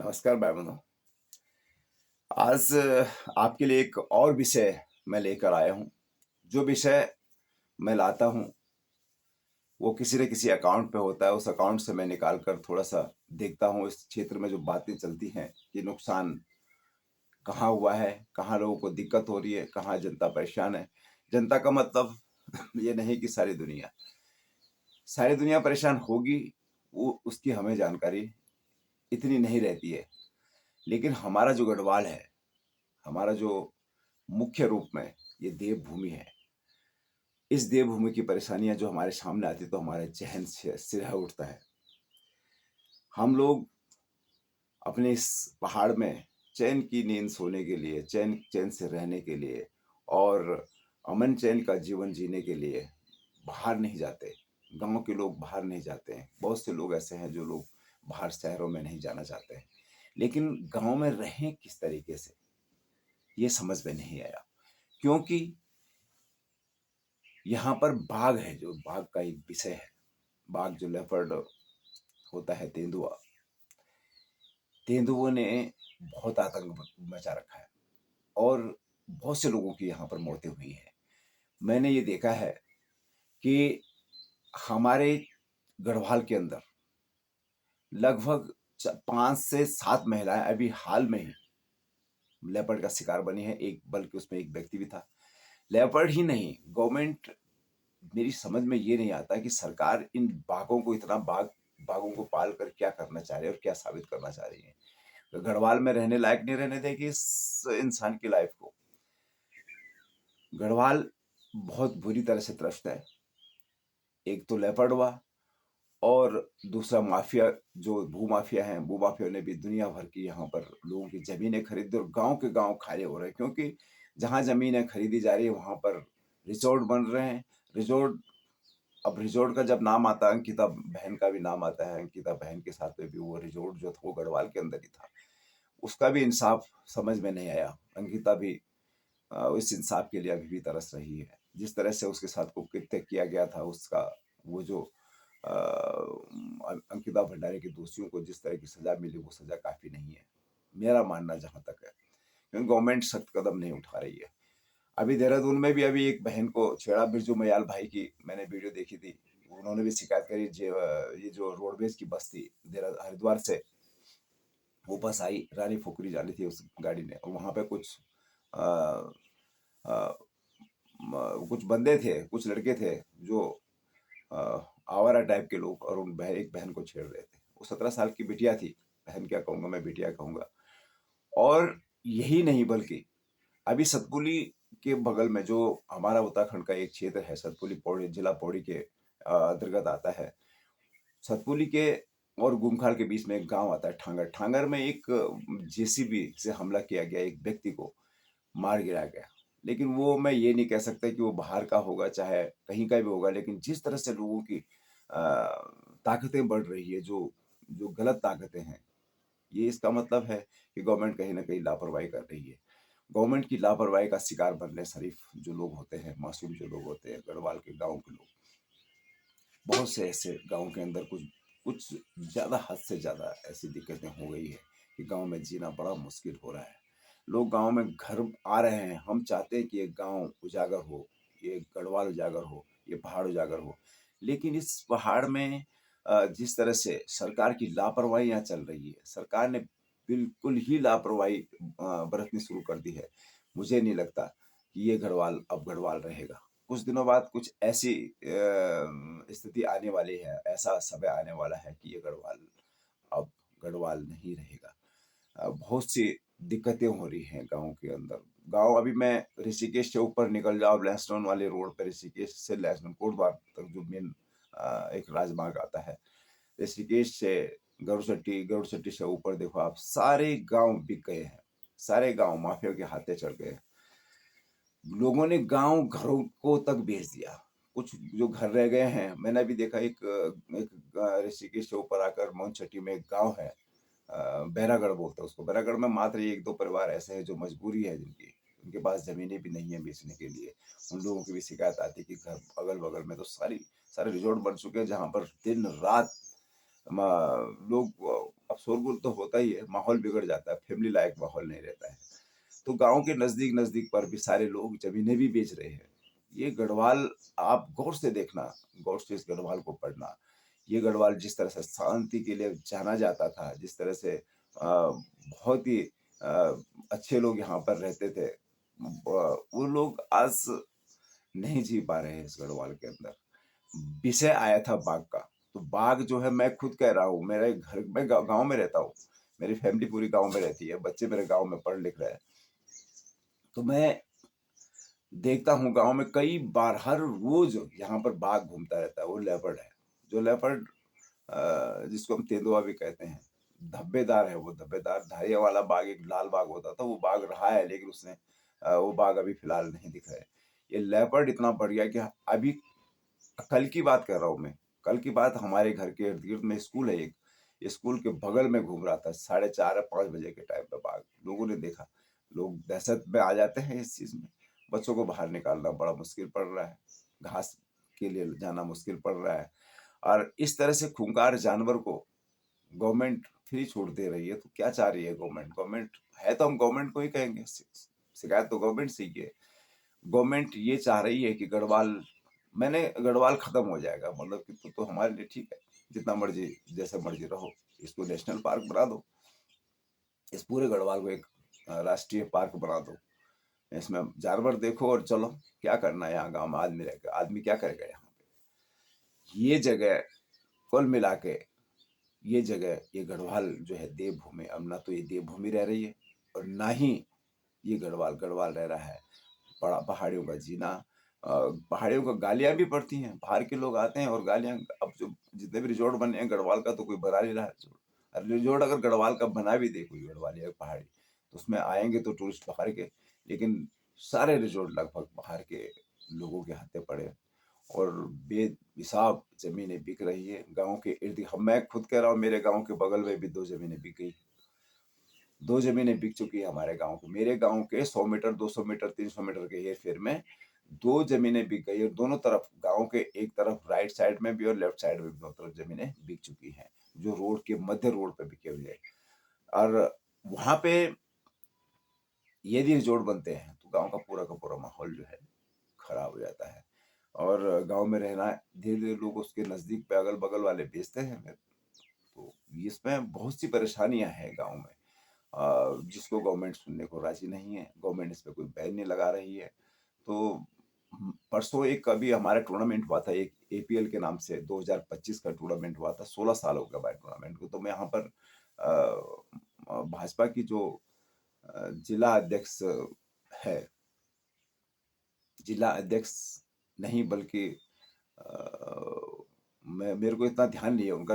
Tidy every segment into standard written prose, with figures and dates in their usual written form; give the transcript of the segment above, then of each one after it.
नमस्कार भाई बहनों। आज आपके लिए एक और विषय मैं लेकर आया हूँ। जो विषय मैं लाता हूँ वो किसी न किसी अकाउंट पे होता है। उस अकाउंट से मैं निकाल कर थोड़ा सा देखता हूँ इस क्षेत्र में जो बातें चलती हैं कि नुकसान कहाँ हुआ है, कहाँ लोगों को दिक्कत हो रही है, कहाँ जनता परेशान है। जनता का मतलब ये नहीं कि सारी दुनिया परेशान होगी, वो उसकी हमें जानकारी इतनी नहीं रहती है। लेकिन हमारा जो गढ़वाल है, हमारा जो मुख्य रूप में ये देवभूमि है, इस देवभूमि की परेशानियां जो हमारे सामने आती तो हमारे जहन से सिरहा उठता है। हम लोग अपने इस पहाड़ में चैन की नींद सोने के लिए, चैन चैन से रहने के लिए और अमन चैन का जीवन जीने के लिए बाहर नहीं जाते। गांव के लोग बाहर नहीं जाते हैं। बहुत से लोग ऐसे हैं जो लोग बाहर शहरों में नहीं जाना चाहते हैं। लेकिन गांव में रहें किस तरीके से, ये समझ में नहीं आया। क्योंकि यहाँ पर बाघ है, जो बाघ का एक विषय है। बाघ जो लेपर्ड होता है, तेंदुआ, तेंदुओं ने बहुत आतंक मचा रखा है और बहुत से लोगों की यहाँ पर मौतें हुई हैं। मैंने ये देखा है कि हमारे गढ़वाल के अंदर लगभग 5 से 7 महिलाएं अभी हाल में ही लेपर्ड का शिकार बनी है। एक, बल्कि उसमें एक व्यक्ति भी था। लेपर्ड ही नहीं, गवर्नमेंट, मेरी समझ में ये नहीं आता कि सरकार इन बाघों को इतना बाघों को पाल कर क्या करना चाह रही है और क्या साबित करना चाह रही है। तो गढ़वाल में रहने लायक नहीं रहने देगी इस इंसान की लाइफ को। गढ़वाल बहुत बुरी तरह से त्रस्त है। एक तो लेपर्ड हुआ और दूसरा माफिया, जो भूमाफिया हैं, भूमाफिया ने भी दुनिया भर की यहाँ पर लोगों की जमीनें खरीदी और गांव के गांव खाली हो रहे हैं। क्योंकि जहां जमीनें खरीदी जा रही है वहां पर रिजॉर्ट बन रहे हैं। रिजॉर्ट, अब रिजॉर्ट का जब नाम आता है, अंकिता बहन का भी नाम आता है। अंकिता बहन के साथ में भी वो रिजॉर्ट जो था वो गढ़वाल के अंदर ही था। उसका भी इंसाफ समझ में नहीं आया। अंकिता भी इस इंसाफ के लिए अभी भी तरस रही है। जिस तरह से उसके साथ कुकृत्य किया गया था, उसका वो जो अंकिता भंडारी के दोषियों को जिस तरह की सजा मिली, वो सजा काफी नहीं है, मेरा मानना जहां तक है। क्योंकि गवर्नमेंट सख्त कदम नहीं उठा रही है। अभी देहरादून में भी अभी एक बहन को छेड़ा, बिरजू मयाल भाई की मैंने वीडियो देखी थी। उन्होंने भी शिकायत करी। ये जो रोडवेज की बस थी, हरिद्वार से वो बस आई, रानी फुकरी जानी थी उस गाड़ी ने, और वहां पे आ, आ, कुछ बंदे थे, कुछ लड़के थे जो आ, आवारा टाइप के लोग, और एक बहन को छेड़ रहे थे। वो 17 साल की बिटिया थी। बहन क्या कहूंगा मैं, बिटिया कहूंगा। और यही नहीं, बल्कि अभी सतपुली के बगल में जो हमारा उत्तराखंड का एक क्षेत्र है, सतपुली पौड़ी, जिला पौड़ी के अंतर्गत आता है। सतपुली के और गुमखाल के बीच में एक गांव आता है ठांगर। ठांगर में एक जेसीबी से हमला किया गया, एक व्यक्ति को मार गिराया गया। लेकिन वो, मैं ये नहीं कह सकता कि वो बाहर का होगा चाहे कहीं का भी होगा, लेकिन जिस तरह से लोगों की ताकतें बढ़ रही है, जो जो गलत ताकतें हैं, ये इसका मतलब है कि गवर्नमेंट कहीं ना कहीं लापरवाही कर रही है। गवर्नमेंट की लापरवाही का शिकार बन रहे शरीफ जो लोग होते हैं, मासूम जो लोग होते हैं, गढ़वाल के गांव के लोग। बहुत से ऐसे गांव के अंदर कुछ कुछ ज़्यादा, हद से ज़्यादा ऐसी दिक्कतें हो गई है कि गांव में जीना बड़ा मुश्किल हो रहा है। लोग गांव में घर आ रहे हैं। हम चाहते हैं कि ये गांव उजागर हो, ये गढ़वाल उजागर हो, ये पहाड़ उजागर हो। लेकिन इस पहाड़ में जिस तरह से सरकार की लापरवाही यहाँ चल रही है, सरकार ने बिल्कुल ही लापरवाही बरतनी शुरू कर दी है। मुझे नहीं लगता कि ये गढ़वाल अब गढ़वाल रहेगा। कुछ दिनों बाद कुछ ऐसी स्थिति आने वाली है, ऐसा समय आने वाला है कि ये गढ़वाल अब गढ़वाल नहीं रहेगा। बहुत सी दिक्कतें हो रही हैं गाँव के अंदर। गाँव, अभी मैं ऋषिकेश से ऊपर निकल जाओ, लैंसडाउन वाले रोड पर, ऋषिकेश से लैंसडाउन कोटद्वार तक जो मेन एक राजमार्ग आता है, ऋषिकेश से गरुड़चट्टी से ऊपर देखो आप, सारे गांव बिक गए हैं। सारे गांव माफिया के हाथे चढ़ गए। लोगों ने गांव घरों को तक बेच दिया। कुछ जो घर रह गए हैं, मैंने अभी देखा एक ऋषिकेश से ऊपर आकर मोनचट्टी में एक गांव है, बैरागढ़ बोलते हैं उसको। बैरागढ़ में मात्र 1-2 परिवार ऐसे हैं जो मजबूरी है, जिनकी उनके पास जमीनें भी नहीं है बेचने के लिए। उन लोगों की भी शिकायत आती है कि घर अगल बगल में तो सारे रिजॉर्ट बन चुके हैं, जहाँ पर दिन रात लोग अब शोरगुल तो होता ही है, माहौल बिगड़ जाता है, फैमिली लायक माहौल नहीं रहता है। तो गाँव के नज़दीक-नज़दीक पर भी सारे लोग ज़मीनें भी बेच रहे हैं। ये गढ़वाल आप गौर से देखना, गौर से इस गढ़वाल को पढ़ना। ये गढ़वाल जिस तरह से शांति के लिए जाना जाता था, जिस तरह से बहुत ही अच्छे लोग यहाँ पर रहते थे, वो लोग आज नहीं जी पा रहे हैं इस गढ़वाल के अंदर। विषय आया था बाघ का, तो बाघ जो है, मैं खुद कह रहा हूँ, मेरे घर मैं गाँव में रहता हूँ, मेरी फैमिली पूरी गाँव में रहती है, बच्चे मेरे गाँव में पढ़ लिख रहे हैं। तो मैं देखता हूँ गाँव में कई बार हर रोज यहाँ पर बाघ घूमता रहता है। वो लेपर्ड है, जो लेपर्ड जिसको हम तेंदुआ भी कहते हैं, धब्बेदार है। वो धब्बेदार धारियां वाला बाघ, एक लाल बाघ होता था, वो बाघ रहा है, लेकिन उसने वो बाघ अभी फिलहाल नहीं दिख रहा है। ये लेपर्ड इतना बढ़ गया कि अभी कल की बात कर रहा हूँ मैं, कल की बात, हमारे घर के इर्द गिर्द में स्कूल है एक, स्कूल के बगल में घूम रहा था 4:30 या 5 बजे के टाइम पे बाघ। लोगों ने देखा, लोग दहशत में आ जाते हैं इस चीज में। बच्चों को बाहर निकालना बड़ा मुश्किल पड़ रहा है, घास के लिए जाना मुश्किल पड़ रहा है। और इस तरह से खूंखार जानवर को गवर्नमेंट फ्री छूट दे रही है, तो क्या चाह रही है गवर्नमेंट? गवर्नमेंट है तो हम गवर्नमेंट को ही कहेंगे, शिकायत तो गवर्नमेंट से ही है। गवर्नमेंट ये चाह रही है कि गढ़वाल, मैंने गढ़वाल खत्म हो जाएगा, मतलब कि तो हमारे लिए ठीक है, जितना मर्जी जैसे मर्जी रहो, इसको नेशनल पार्क बना दो, इस पूरे गढ़वाल को एक राष्ट्रीय पार्क बना दो, इसमें जानवर देखो और चलो। क्या करना है यहाँ गाँव में आदमी रहकर? आदमी क्या करेगा यहाँ पे? ये जगह कुल मिला के, ये जगह, ये गढ़वाल जो है देवभूमि, अब ना तो ये देवभूमि रह रही है और ना ही ये गढ़वाल गढ़वाल रह रहा है। पड़ा पहाड़ियों का जीना, पहाड़ियों का गालियां भी पड़ती हैं, बाहर के लोग आते हैं और गालियां। अब जो जितने भी रिजॉर्ट बने हैं गढ़वाल का, तो कोई बना नहीं रहा रिजॉर्ट। और रिजॉर्ट अगर गढ़वाल का बना भी दे कोई गढ़वाली या पहाड़ी, तो उसमें आएंगे तो टूरिस्ट बाहर के, लेकिन सारे रिजॉर्ट लगभग बाहर के लोगों के हाथे पड़े और बेहिसाब जमीनें बिक रही है गाँव के इर्द। मैं खुद कह रहा हूँ, मेरे गाँव के बगल में भी 2 जमीनें बिक गई, 2 जमीनें बिक चुकी है हमारे गांव की। मेरे गांव के 100 मीटर, 200 मीटर, 300 मीटर के हेर फेर में 2 जमीनें बिक गई, और दोनों तरफ, गांव के एक तरफ राइट साइड में भी और लेफ्ट साइड में भी, दोनों तरफ जमीनें बिक चुकी हैं, जो रोड के मध्य रोड पे बिके हुए हैं। और वहां पे यदि जोड़ बनते हैं तो गांव का पूरा माहौल जो है खराब हो जाता है। और गांव में रहना, धीरे धीरे लोग उसके नजदीक पे अगल बगल वाले बेचते हैं फिर। तो इसमें बहुत सी परेशानियां हैं गांव में, जिसको गवर्नमेंट सुनने को राजी नहीं है। गवर्नमेंट इस पे कोई बैन नहीं लगा रही है। तो परसों एक अभी हमारा टूर्नामेंट हुआ था, एक एपीएल के नाम से 2025 का टूर्नामेंट हुआ था, 16 साल हो गया भाई टूर्नामेंट को। तो मैं यहाँ पर भाजपा की जो जिला अध्यक्ष है, जिला अध्यक्ष नहीं बल्कि मैं, मेरे को इतना ध्यान नहीं है उनका,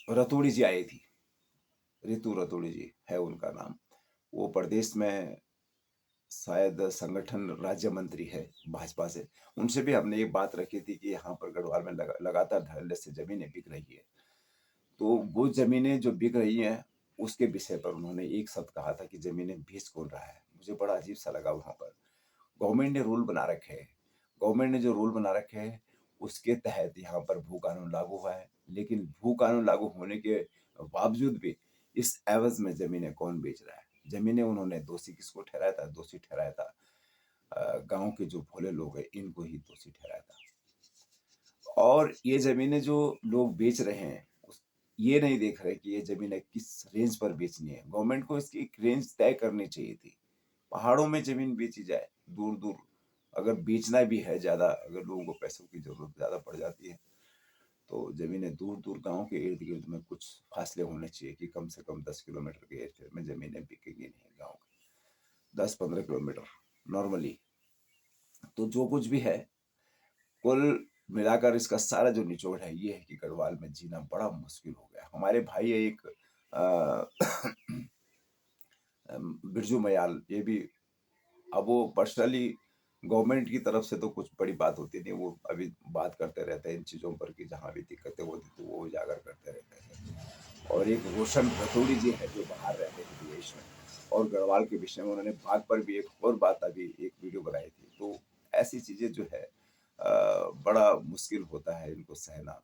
रतूड़ी जी आई थी, रितु रतूड़ी जी है उनका नाम। वो प्रदेश में शायद संगठन राज्य मंत्री है भाजपा से। उनसे भी हमने ये बात रखी थी कि यहाँ पर गढ़वाल में लगातार धड़ल्ले से जमीनें बिक रही है। तो वो जमीनें जो बिक रही हैं, उसके विषय पर उन्होंने एक शब्द कहा था कि जमीनें बेच कौन रहा है। मुझे बड़ा अजीब सा लगा। वहां पर गवर्नमेंट ने रूल बना रखे हैं, गवर्नमेंट ने जो रूल बना रखे हैं उसके तहत यहाँ पर भू कानून लागू हुआ है, लेकिन भू कानून लागू होने के बावजूद भी इस एवज में जमीनें कौन बेच रहा है? जमीनें उन्होंने दोषी किसको ठहराया था? दोषी ठहराया था गांव के जो भोले लोग हैं, इनको ही दोषी ठहराया था। और ये जमीनें जो लोग बेच रहे हैं, ये नहीं देख रहे कि ये जमीनें किस रेंज पर बेचनी है। गवर्नमेंट को इसकी एक रेंज तय करनी चाहिए थी। पहाड़ों में जमीन बेची जाए, दूर दूर अगर बेचना भी है, ज्यादा अगर लोगों को पैसों की जरूरत ज्यादा पड़ जाती है, तो जमीनें दूर दूर गांव के इर्द गिर्द में कुछ फासले होने चाहिए कि कम से कम 10 किलोमीटर के एरिया में जमीनें बिकेंगी नहीं। गाँव के 10-15 किलोमीटर नॉर्मली। तो जो कुछ भी है, कुल मिलाकर इसका सारा जो निचोड़ है ये है कि गढ़वाल में जीना बड़ा मुश्किल हो गया। हमारे भाई है एक बिरजू मयाल, ये भी, अब वो पर्सनली गवर्नमेंट की तरफ से तो कुछ बड़ी बात होती नहीं, वो अभी बात करते रहते हैं इन चीज़ों पर कि जहाँ भी दिक्कतें होती तो वो उजागर करते रहते हैं। और एक रोशन रतूड़ी जी है जो बाहर रहते हैं विदेश में, और गढ़वाल के विषय में उन्होंने बात पर भी एक और बात, अभी एक वीडियो बनाई थी। तो ऐसी चीज़ें जो है बड़ा मुश्किल होता है इनको सहना।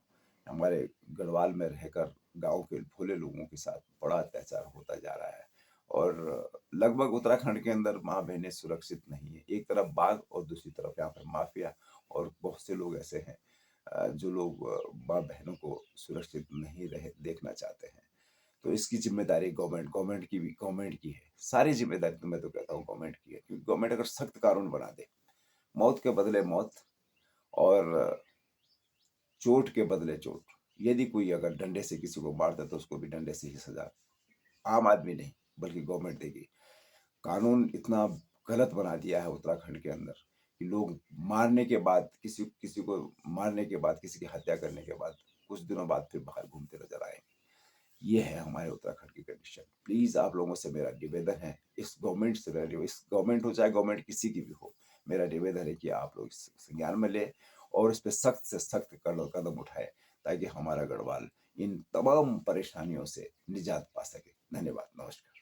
हमारे गढ़वाल में रहकर गांव के भोले लोगों के साथ बड़ा अत्याचार होता जा रहा है। और लगभग उत्तराखंड के अंदर माँ बहनें सुरक्षित नहीं है। एक तरफ बाघ और दूसरी तरफ यहाँ पर माफिया, और बहुत से लोग ऐसे हैं जो लोग माँ बहनों को सुरक्षित नहीं रहे देखना चाहते हैं। तो इसकी जिम्मेदारी गवर्नमेंट की है। सारी जिम्मेदारी तो मैं तो कहता हूँ गवर्नमेंट की है, क्योंकि गवर्नमेंट अगर सख्त कानून बना दे, मौत के बदले मौत और चोट के बदले चोट, यदि कोई अगर डंडे से किसी को मार दे तो उसको भी डंडे से ही सजा, आम आदमी नहीं बल्कि गवर्नमेंट देगी। कानून इतना गलत बना दिया है उत्तराखंड के अंदर कि लोग मारने के बाद, किसी किसी को मारने के बाद, किसी की हत्या करने के बाद कुछ दिनों बाद फिर बाहर घूमते नजर आएंगे। ये है हमारे उत्तराखंड की कंडीशन। प्लीज आप लोगों से मेरा निवेदन है, इस गवर्नमेंट से इस गवर्नमेंट हो चाहे गवर्नमेंट किसी की भी हो, मेरा निवेदन है कि आप लोग इस संज्ञान में ले और इस पे सख्त से सख्त कदम उठाए, ताकि हमारा गढ़वाल इन तमाम परेशानियों से निजात पा सके। धन्यवाद, नमस्कार।